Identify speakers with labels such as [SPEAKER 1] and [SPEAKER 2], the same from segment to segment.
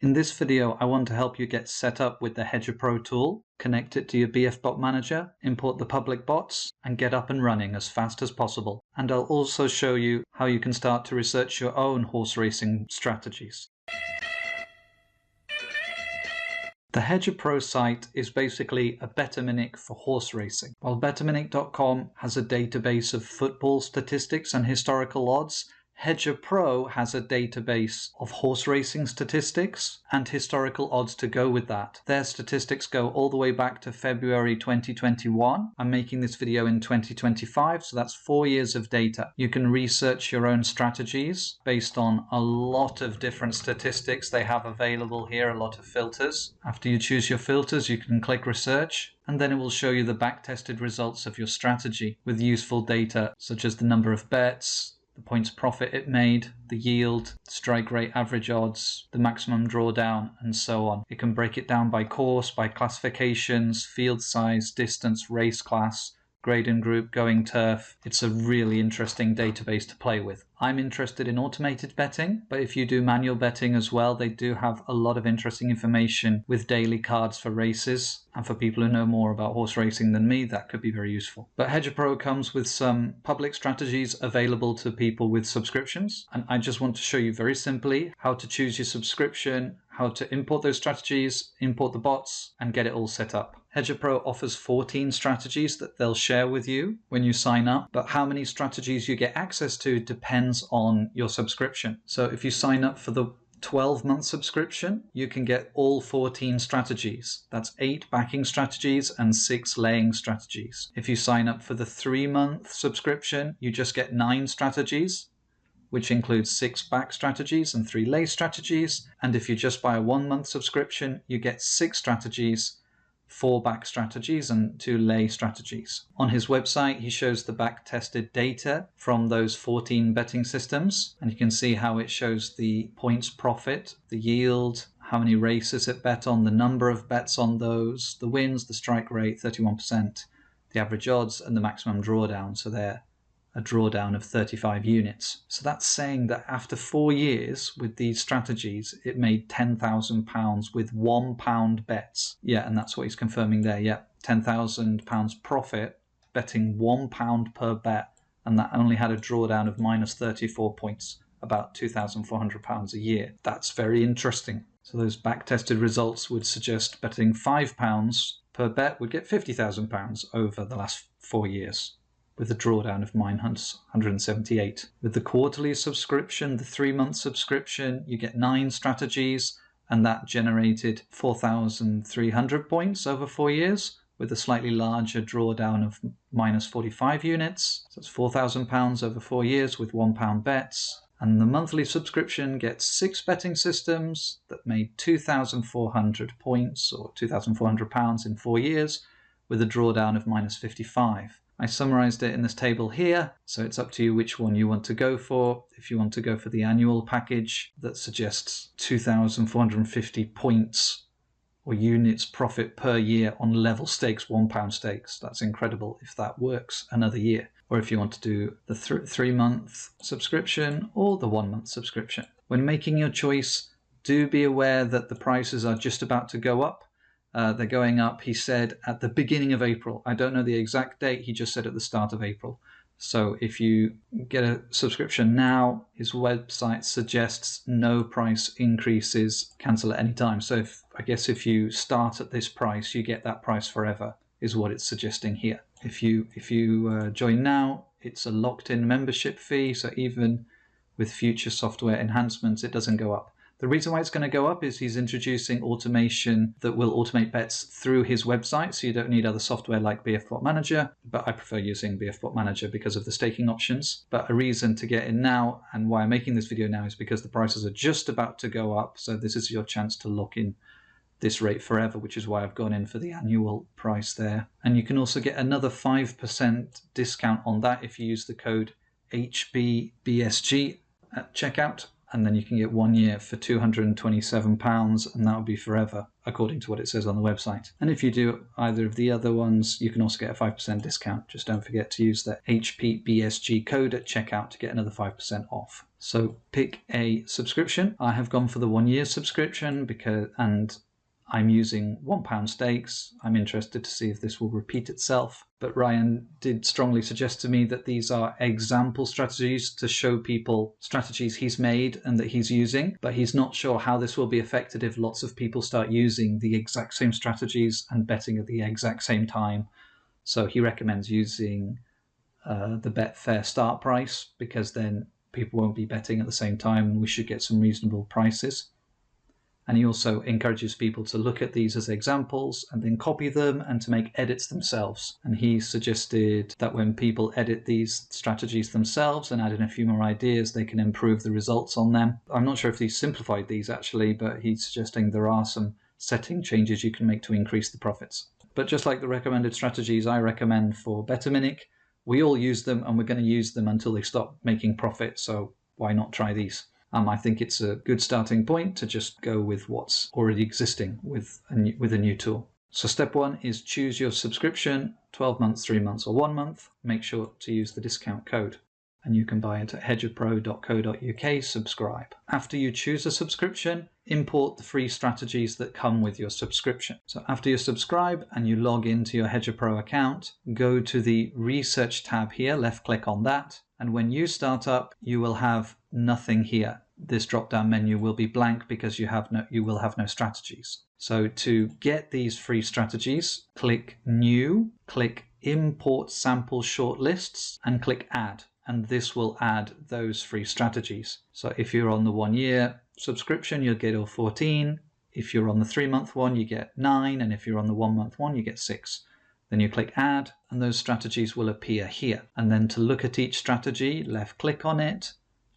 [SPEAKER 1] In this video, I want to help you get set up with the Hedger Pro tool, connect it to your BFBot manager, import the public bots, and get up and running as fast as possible. And I'll also show you how you can start to research your own horse racing strategies. The Hedger Pro site is basically a betterminic for horse racing. While betterminic.com has a database of football statistics and historical odds, Hedger Pro has a database of horse racing statistics and historical odds to go with that. Their statistics go all the way back to February 2021. I'm making this video in 2025, so that's 4 years of data. You can research your own strategies based on a lot of different statistics they have available here, a lot of filters. After you choose your filters, you can click research, and then it will show you the back-tested results of your strategy with useful data such as the number of bets, the points profit it made, the yield, strike rate, average odds, the maximum drawdown, and so on. It can break it down by course, by classifications, field size, distance, race class, grade and group, going turf. It's a really interesting database to play with. I'm interested in automated betting, but if you do manual betting as well, they do have a lot of interesting information with daily cards for races. And for people who know more about horse racing than me, that could be very useful. But Hedger Pro comes with some public strategies available to people with subscriptions. And I just want to show you very simply how to choose your subscription, how to import those strategies, import the bots, and get it all set up. Hedger Pro offers 14 strategies that they'll share with you when you sign up, but how many strategies you get access to depends on your subscription. So if you sign up for the 12-month subscription, you can get all 14 strategies. That's 8 backing strategies and 6 laying strategies. If you sign up for the 3-month subscription, you just get 9 strategies, which includes 6 back strategies and 3 lay strategies. And if you just buy a 1-month subscription, you get 6 strategies, 4 back strategies and 2 lay strategies. On his website, he shows the back-tested data from those 14 betting systems, and you can see how it shows the points profit, the yield, how many races it bet on, the number of bets on those, the wins, the strike rate, 31%, the average odds, and the maximum drawdown. So they're a drawdown of 35 units. So that's saying that after 4 years with these strategies, it made £10,000 with £1 bets. Yeah, and that's what he's confirming there. Yeah, £10,000 profit betting £1 per bet, and that only had a drawdown of minus 34 points, about £2,400 a year. That's very interesting. So those back-tested results would suggest betting £5 per bet would get £50,000 over the last 4 years, with a drawdown of 178. With the quarterly subscription, the 3-month subscription, you get 9 strategies, and that generated 4,300 points over 4 years, with a slightly larger drawdown of minus 45 units. So it's £4,000 over 4 years with £1 bets. And the monthly subscription gets 6 betting systems that made 2,400 points, or £2,400 in 4 years, with a drawdown of minus 55. I summarized it in this table here, so it's up to you which one you want to go for. If you want to go for the annual package that suggests 2,450 points or units profit per year on level stakes, £1 stakes. That's incredible if that works another year. Or if you want to do the 3-month subscription or the 1-month subscription. When making your choice, do be aware that the prices are just about to go up. They're going up, he said, at the beginning of April. I don't know the exact date, he just said at the start of April. So if you get a subscription now, his website suggests no price increases, cancel at any time. So I guess if you start at this price, you get that price forever, is what it's suggesting here. If you join now, it's a locked-in membership fee, so even with future software enhancements, it doesn't go up. The reason why it's going to go up is he's introducing automation that will automate bets through his website, so you don't need other software like BFBot Manager, but I prefer using BFBot Manager because of the staking options. But a reason to get in now, and why I'm making this video now, is because the prices are just about to go up, so this is your chance to lock in this rate forever, which is why I've gone in for the annual price there. And you can also get another 5% discount on that if you use the code HBBSG at checkout. and then you can get 1 year for £227, and that will be forever, according to what it says on the website. And if you do either of the other ones, you can also get a 5% discount. Just don't forget to use the HPBSG code at checkout to get another 5% off. So pick a subscription. I have gone for the 1 year subscription and I'm using £1 stakes. I'm interested to see if this will repeat itself. But Ryan did strongly suggest to me that these are example strategies to show people strategies he's made and that he's using, but he's not sure how this will be affected if lots of people start using the exact same strategies and betting at the exact same time. So he recommends using the Betfair start price, because then people won't be betting at the same time and we should get some reasonable prices. And he also encourages people to look at these as examples and then copy them and to make edits themselves. And he suggested that when people edit these strategies themselves and add in a few more ideas, they can improve the results on them. I'm not sure if he simplified these actually, but he's suggesting there are some setting changes you can make to increase the profits. But just like the recommended strategies I recommend for Betterminic, we all use them and we're going to use them until they stop making profit. So why not try these? I think it's a good starting point to just go with what's already existing with a new tool. So step 1 is choose your subscription, 12 months, 3 months, or 1 month. Make sure to use the discount code. And you can buy it at hedgerpro.co.uk, subscribe. After you choose a subscription, import the free strategies that come with your subscription. So after you subscribe and you log into your Hedger Pro account, go to the Research tab here, left click on that. And when you start up, you will have nothing here. This drop-down menu will be blank because you will have no strategies. So to get these free strategies, click New, click Import Sample Shortlists, and click Add. And this will add those free strategies. So if you're on the 1 year subscription, you'll get all 14. If you're on the 3 month one, you get 9. And if you're on the 1 month one, you get 6. Then you click Add, and those strategies will appear here. And then to look at each strategy, left click on it,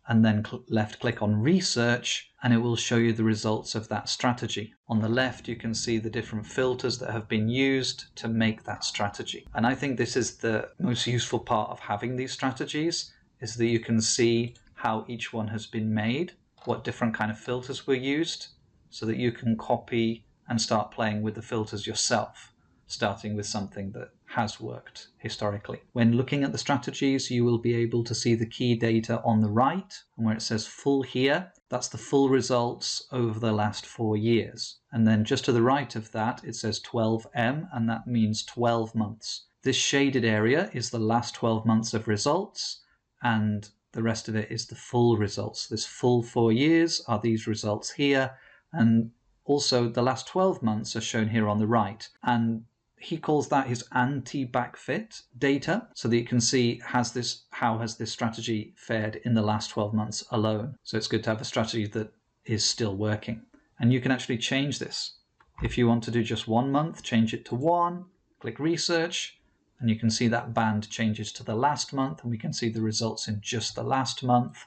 [SPEAKER 1] and then left click on Research, and it will show you the results of that strategy. On the left, you can see the different filters that have been used to make that strategy. And I think this is the most useful part of having these strategies, is that you can see how each one has been made, what different kind of filters were used, so that you can copy and start playing with the filters yourself, starting with something that has worked historically. When looking at the strategies, you will be able to see the key data on the right, and where it says full here, that's the full results over the last 4 years. And then just to the right of that, it says 12M, and that means 12 months. This shaded area is the last 12 months of results, and the rest of it is the full results. This full 4 years are these results here, and also the last 12 months are shown here on the right. And he calls that his anti-backfit data, so that you can see how has this strategy fared in the last 12 months alone. So it's good to have a strategy that is still working. And you can actually change this. If you want to do just 1 month, change it to 1, click Research, and you can see that band changes to the last month, and we can see the results in just the last month.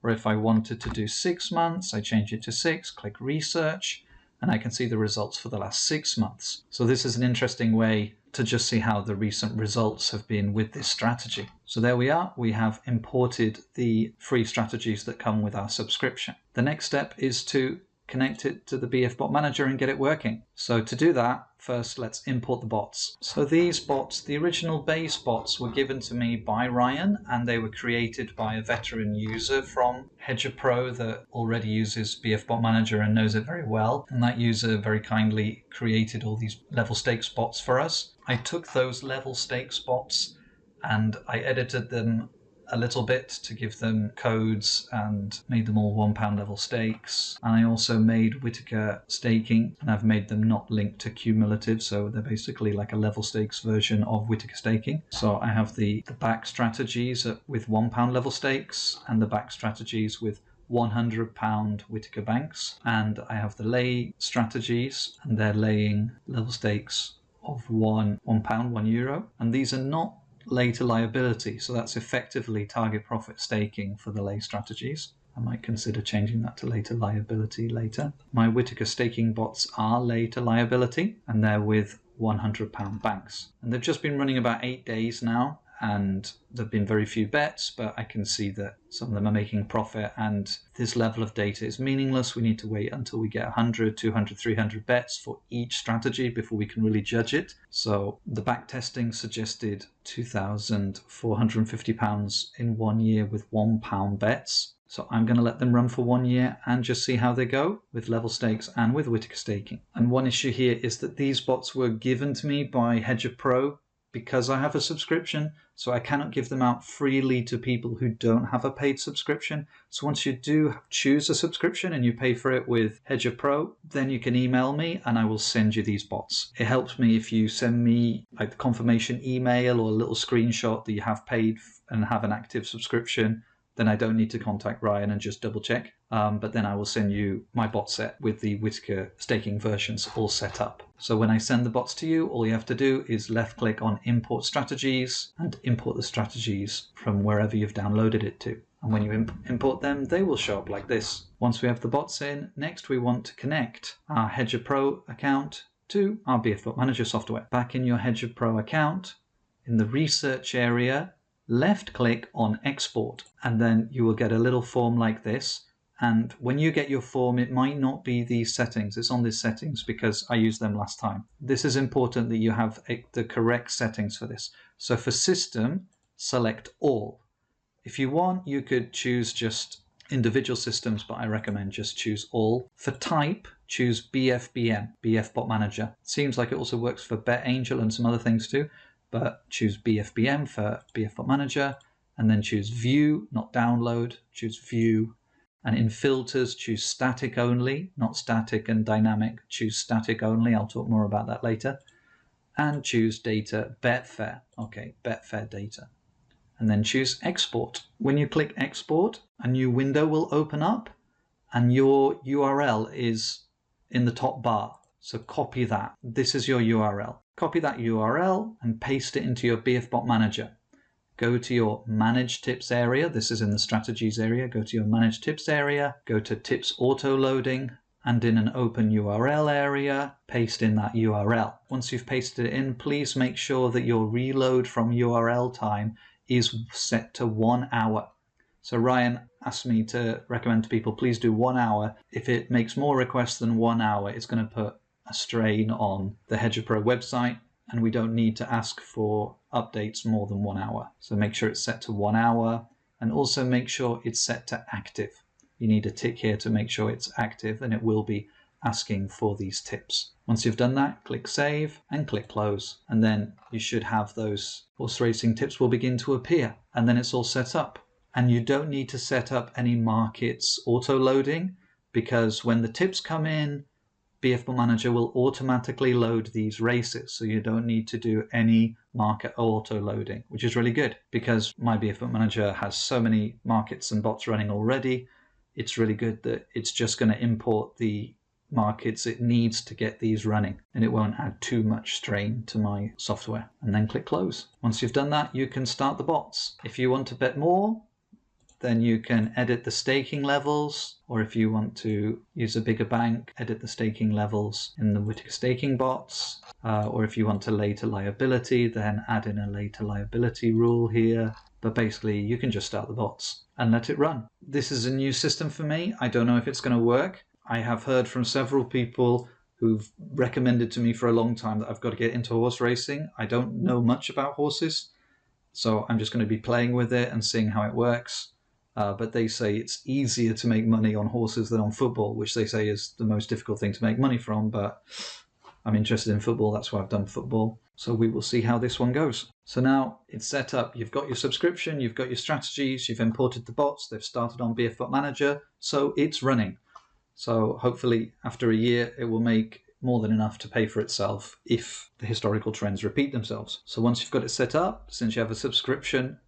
[SPEAKER 1] Or if I wanted to do 6 months, I change it to 6, click Research, and I can see the results for the last 6 months. So this is an interesting way to just see how the recent results have been with this strategy. So there we are. We have imported the free strategies that come with our subscription. The next step is to connect it to the BFBot manager and get it working. So to do that, first let's import the bots. So these bots, the original base bots, were given to me by Ryan, and they were created by a veteran user from Hedger Pro that already uses BFBot manager and knows it very well. And that user very kindly created all these level stakes bots for us. I took those level stakes bots and I edited them a little bit to give them codes and made them all £1 level stakes. And I also made Whittaker staking, and I've made them not linked to cumulative, so they're basically like a level stakes version of Whittaker staking. So I have the back strategies with £1 level stakes and the back strategies with £100 Whittaker banks, and I have the lay strategies, and they're laying level stakes of £1, €1, and these are not lay to liability, so that's effectively target profit staking for the lay strategies. I might consider changing that to lay to liability later. My Whittaker staking bots are lay to liability, and they're with £100 banks. And they've just been running about 8 days now, and there've been very few bets, but I can see that some of them are making profit, and this level of data is meaningless. We need to wait until we get 100, 200, 300 bets for each strategy before we can really judge it. So the backtesting suggested £2,450 in 1 year with £1 bets. So I'm going to let them run for 1 year and just see how they go with level stakes and with Whittaker staking. And one issue here is that these bots were given to me by Hedger Pro because I have a subscription, so I cannot give them out freely to people who don't have a paid subscription. So once you do choose a subscription and you pay for it with Hedger Pro, then you can email me and I will send you these bots. It helps me if you send me like the confirmation email or a little screenshot that you have paid and have an active subscription. Then I don't need to contact Ryan and just double check. But then I will send you my bot set with the Whittaker staking versions all set up. So when I send the bots to you, all you have to do is left click on import strategies and import the strategies from wherever you've downloaded it to. And when you import them, they will show up like this. Once we have the bots in, next we want to connect our Hedger Pro account to our BFBot Manager software. Back in your Hedger Pro account, in the research area, left click on export, and then you will get a little form like this. And when you get your form, it might not be these settings. It's on these settings because I used them last time. This is important that you have the correct settings for this. So for system, select all. If you want, you could choose just individual systems, but I recommend just choose all. For type, choose BFBM, BFBot Manager. Seems like it also works for BetAngel and some other things too, but choose BFBM for BFBot Manager, and then choose view, not download, choose view. And in filters, choose static only, not static and dynamic, choose static only. I'll talk more about that later. And choose data, Betfair. Okay, Betfair data. And then choose export. When you click export, a new window will open up and your URL is in the top bar. So copy that. This is your URL. Copy that URL and paste it into your BFBot Manager. Go to your Manage Tips area. This is in the Strategies area. Go to your Manage Tips area. Go to Tips Auto Loading. And in an Open URL area, paste in that URL. Once you've pasted it in, please make sure that your reload from URL time is set to 1 hour. So Ryan asked me to recommend to people, please do 1 hour. If it makes more requests than 1 hour, it's going to put a strain on the Hedger Pro website, and we don't need to ask for updates more than 1 hour. So make sure it's set to 1 hour, and also make sure it's set to active. You need a tick here to make sure it's active, and it will be asking for these tips. Once you've done that, click Save and click Close. And then you should have those horse racing tips will begin to appear, and then it's all set up. And you don't need to set up any markets auto-loading, because when the tips come in, BFBot Manager will automatically load these races, so you don't need to do any market auto-loading, which is really good because my BFBot Manager has so many markets and bots running already. It's really good that it's just going to import the markets it needs to get these running, and it won't add too much strain to my software. And then click Close. Once you've done that, you can start the bots. If you want to bet more, then you can edit the staking levels, or if you want to use a bigger bank, edit the staking levels in the Whittaker staking bots, or if you want to later liability, then add in a later liability rule here. But basically, you can just start the bots and let it run. This is a new system for me. I don't know if it's going to work. I have heard from several people who've recommended to me for a long time that I've got to get into horse racing. I don't know much about horses, so I'm just going to be playing with it and seeing how it works. But they say it's easier to make money on horses than on football, which they say is the most difficult thing to make money from. But I'm interested in football. That's why I've done football. So we will see how this one goes. So now it's set up. You've got your subscription. You've got your strategies. You've imported the bots. They've started on BFBot Manager. So it's running. So hopefully after a year, it will make more than enough to pay for itself if the historical trends repeat themselves. So once you've got it set up, since you have a subscription,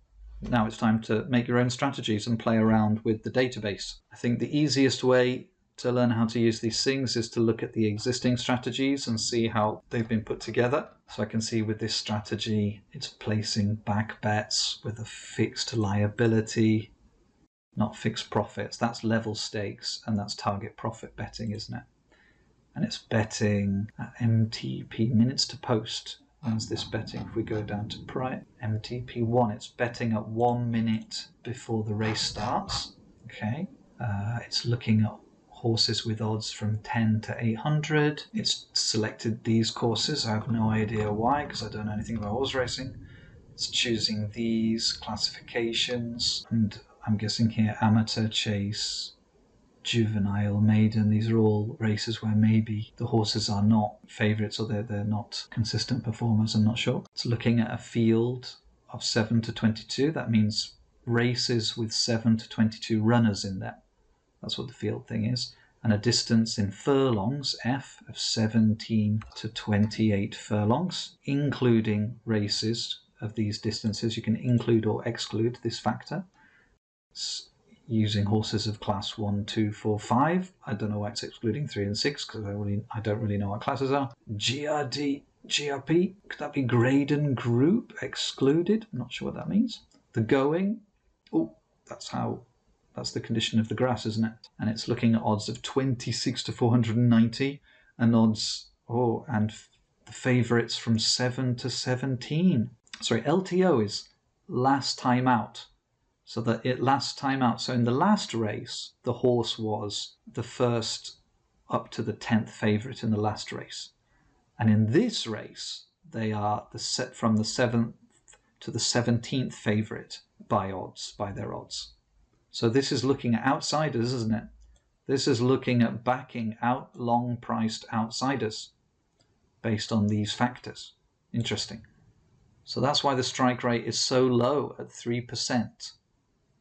[SPEAKER 1] now it's time to make your own strategies and play around with the database. I think the easiest way to learn how to use these things is to look at the existing strategies and see how they've been put together. So I can see with this strategy, it's placing back bets with a fixed liability, not fixed profits. That's level stakes, and that's target profit betting, isn't it? And it's betting at MTP, minutes to post. When's this betting? If we go down to MTP1, it's betting at 1 minute before the race starts. Okay. It's looking at horses with odds from 10 to 800. It's selected these courses. I have no idea why, because I don't know anything about horse racing. It's choosing these classifications, and I'm guessing here amateur, chase, juvenile, maiden. These are all races where maybe the horses are not favourites or they're not consistent performers. I'm not sure. It's looking at a field of 7 to 22. That means races with 7 to 22 runners in them. That's what the field thing is. And a distance in furlongs, F, of 17 to 28 furlongs, including races of these distances. You can include or exclude this factor. It's using horses of class 1, 2, 4, 5. I don't know why it's excluding 3 and 6 because I don't really know what classes are. GRD, GRP, could that be grade and group excluded? I'm not sure what that means. The going, oh, that's the condition of the grass, isn't it? And it's looking at odds of 26 to 490 and odds, and the favourites from 7 to 17. Sorry, LTO is last time out. So that it last time out. So in the last race, the horse was the first up to the 10th favourite in the last race. And in this race, they are from the 7th to the 17th favourite by their odds. So this is looking at outsiders, isn't it? This is looking at backing out long-priced outsiders based on these factors. Interesting. So that's why the strike rate is so low at 3%.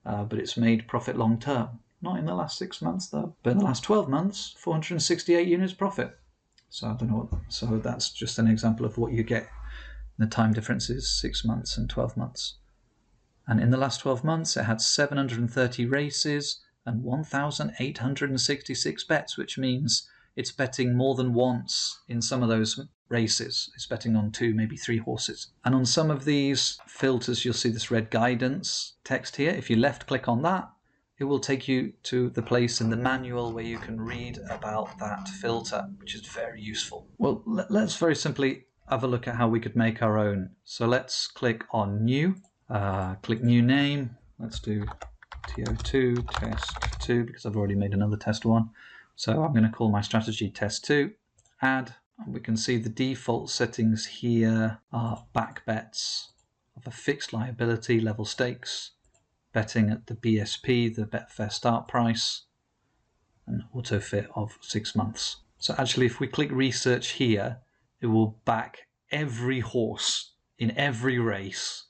[SPEAKER 1] But it's made profit long-term. Not in the last 6 months, though. But in the last 12 months, 468 units profit. So I don't know. So that's just an example of what you get. The time difference is 6 months and 12 months. And in the last 12 months, it had 730 races and 1,866 bets, which means it's betting more than once in some of those races. It's betting on 2, maybe 3 horses. And on some of these filters, you'll see this red guidance text here. If you left click on that, it will take you to the place in the manual where you can read about that filter, which is very useful. Well, let's very simply have a look at how we could make our own. So let's click on new. Click new name. Let's do TO2 test 2 because I've already made another test 1. So I'm going to call my strategy test 2. Add. And we can see the default settings here are back bets of a fixed liability level stakes, betting at the BSP, the Betfair start price, and auto fit of 6 months. So actually, if we click research here, it will back every horse in every race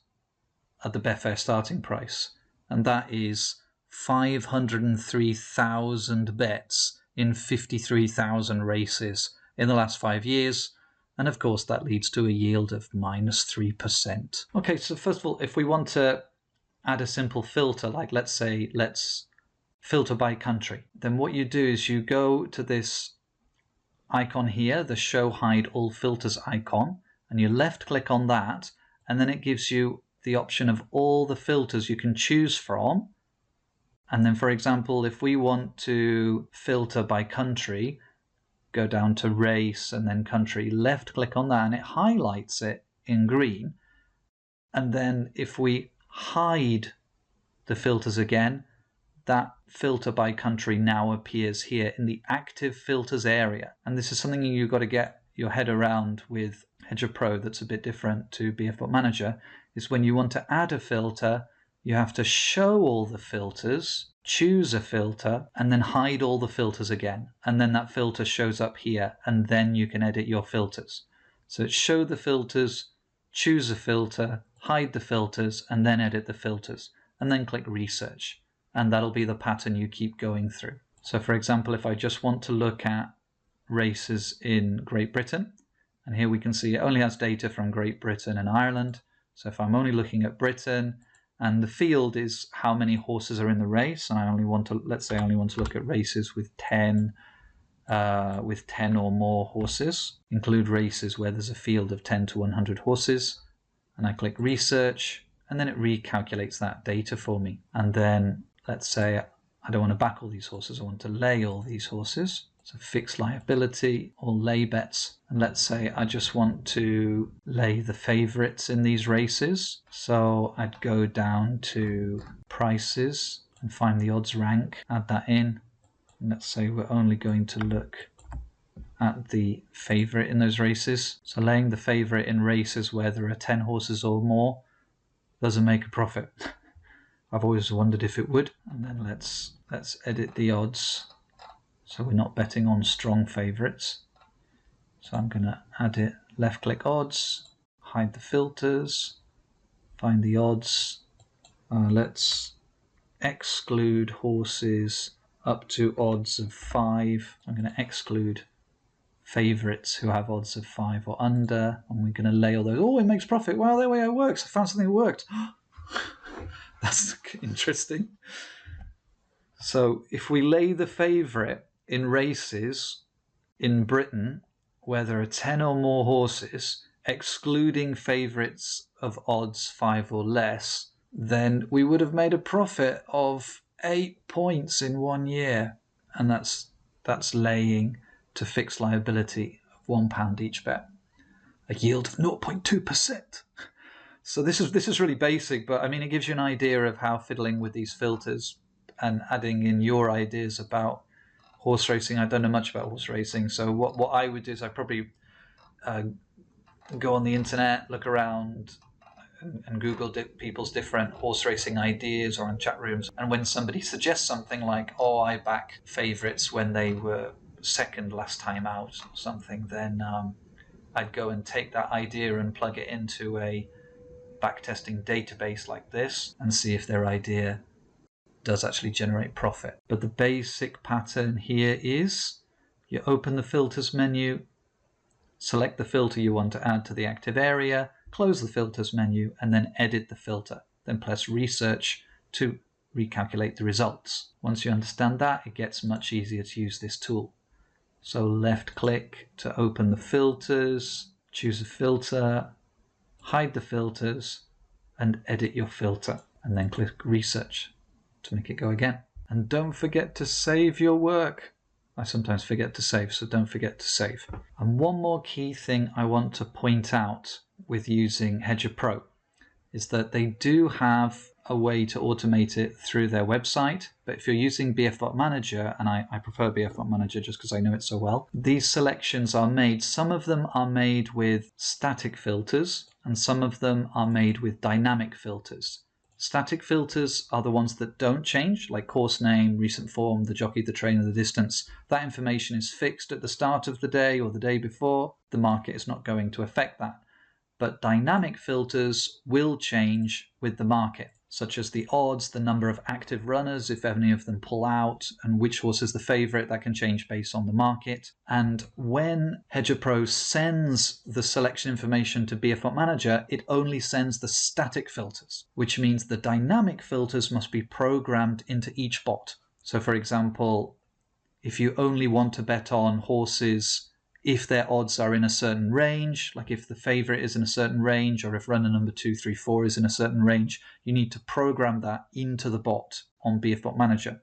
[SPEAKER 1] at the Betfair starting price, and that is 503,000 bets in 53,000 races in the last 5 years, and of course that leads to a yield of -3%. Okay, so first of all, if we want to add a simple filter, like let's filter by country, then what you do is you go to this icon here, the show hide all filters icon, and you left click on that, and then it gives you the option of all the filters you can choose from. And then, for example, if we want to filter by country, go down to race and then country, left click on that, and it highlights it in green. And then if we hide the filters again, that filter by country now appears here in the active filters area. And this is something you've got to get your head around with Hedger Pro that's a bit different to BFBot Manager, is when you want to add a filter, you have to show all the filters, choose a filter, and then hide all the filters again. And then that filter shows up here, and then you can edit your filters. So it's show the filters, choose a filter, hide the filters, and then edit the filters, and then click research. And that'll be the pattern you keep going through. So for example, if I just want to look at races in Great Britain, and here we can see it only has data from Great Britain and Ireland. So if I'm only looking at Britain, and the field is how many horses are in the race, and I only want to, let's say I only want to look at races with 10 or more horses, include races where there's a field of 10 to 100 horses, and I click research, and then it recalculates that data for me. And then let's say I don't want to back all these horses, I want to lay all these horses. So fixed liability or lay bets. And let's say I just want to lay the favorites in these races. So I'd go down to prices and find the odds rank, add that in. And let's say we're only going to look at the favorite in those races. So laying the favorite in races where there are 10 horses or more doesn't make a profit. I've always wondered if it would. And then let's edit the odds. So we're not betting on strong favorites. So I'm going to add it, left click odds, hide the filters, find the odds. Let's exclude horses up to odds of 5. I'm going to exclude favorites who have odds of 5 or under, and we're going to lay all those. Oh, it makes profit. Wow, there it works. I found something that worked. That's interesting. So if we lay the favorite in races in Britain where there are 10 or more horses, excluding favorites of odds 5 or less, then we would have made a profit of 8 points in 1 year. And that's laying to fixed liability of £1 each bet, a yield of 0.2%. So this is really basic, but I mean, it gives you an idea of how fiddling with these filters and adding in your ideas about horse racing. I don't know much about horse racing, so what I would do is I'd probably go on the internet, look around and Google people's different horse racing ideas or in chat rooms. And when somebody suggests something like, oh, I back favorites when they were second last time out or something, then I'd go and take that idea and plug it into a backtesting database like this and see if their idea does actually generate profit. But the basic pattern here is you open the filters menu, select the filter you want to add to the active area, close the filters menu, and then edit the filter. Then press research to recalculate the results. Once you understand that, it gets much easier to use this tool. So left click to open the filters, choose a filter, hide the filters, and edit your filter, and then click research to make it go again. And don't forget to save your work. I sometimes forget to save, so don't forget to save. And one more key thing I want to point out with using Hedger Pro is that they do have a way to automate it through their website. But if you're using BFBot Manager, and I prefer BFBot Manager just because I know it so well, these selections are made. Some of them are made with static filters, and some of them are made with dynamic filters. Static filters are the ones that don't change, like course name, recent form, the jockey, the trainer, the distance. That information is fixed at the start of the day or the day before. The market is not going to affect that. But dynamic filters will change with the market, such as the odds, the number of active runners, if any of them pull out, and which horse is the favorite. That can change based on the market. And when Hedger Pro sends the selection information to BFBot Manager, it only sends the static filters, which means the dynamic filters must be programmed into each bot. So for example, if you only want to bet on horses if their odds are in a certain range, like if the favorite is in a certain range, or if runner number 2, 3, 4 is in a certain range, you need to program that into the bot on BFBot Manager.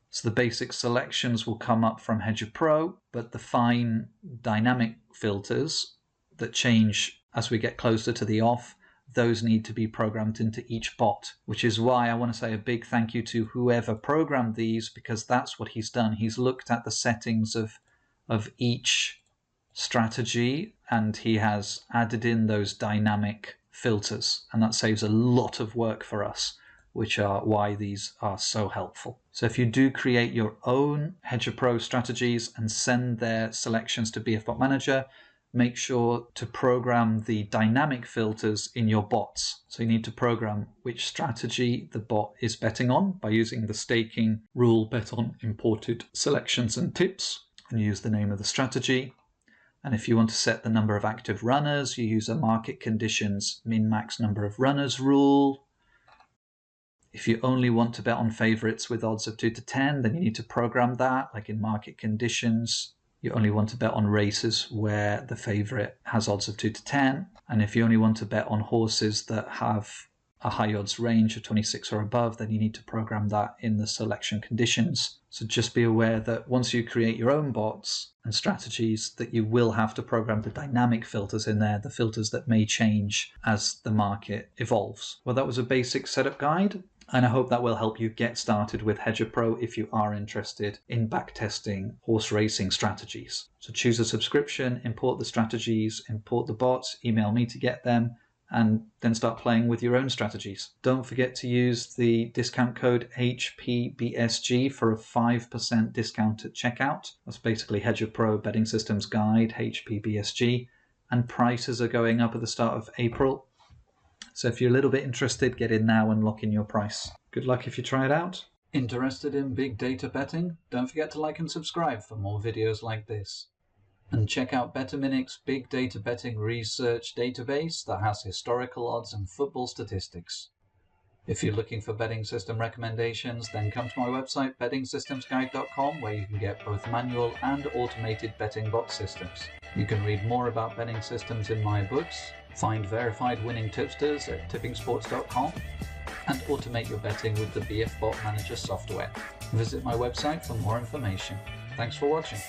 [SPEAKER 1] So the basic selections will come up from Hedger Pro, but the fine dynamic filters that change as we get closer to the off, those need to be programmed into each bot, which is why I want to say a big thank you to whoever programmed these, because that's what he's done. He's looked at the settings of each strategy, and he has added in those dynamic filters, and that saves a lot of work for us, which are why these are so helpful. So if you do create your own Hedger Pro strategies and send their selections to BFBot Manager, make sure to program the dynamic filters in your bots. So you need to program which strategy the bot is betting on by using the staking rule bet on imported selections and tips, and use the name of the strategy. And if you want to set the number of active runners, you use a market conditions min-max number of runners rule. If you only want to bet on favorites with odds of 2 to 10, then you need to program that, like in market conditions. You only want to bet on races where the favorite has odds of 2 to 10. And if you only want to bet on horses that have a high odds range of 26 or above, then you need to program that in the selection conditions. So just be aware that once you create your own bots and strategies, that you will have to program the dynamic filters in there, the filters that may change as the market evolves. Well, that was a basic setup guide, and I hope that will help you get started with Hedger Pro if you are interested in backtesting horse racing strategies. So choose a subscription, import the strategies, import the bots, email me to get them, and then start playing with your own strategies. Don't forget to use the discount code HPBSG for a 5% discount at checkout. That's basically Hedger Pro Betting Systems Guide, HPBSG, and prices are going up at the start of April. So if you're a little bit interested, get in now and lock in your price. Good luck if you try it out. Interested in big data betting? Don't forget to like and subscribe for more videos like this. And check out BetterMinic's big data betting research database that has historical odds and football statistics. If you're looking for betting system recommendations, then come to my website bettingsystemsguide.com, where you can get both manual and automated betting bot systems. You can read more about betting systems in my books, find verified winning tipsters at tippingsports.com, and automate your betting with the BFBot Manager software. Visit my website for more information. Thanks for watching.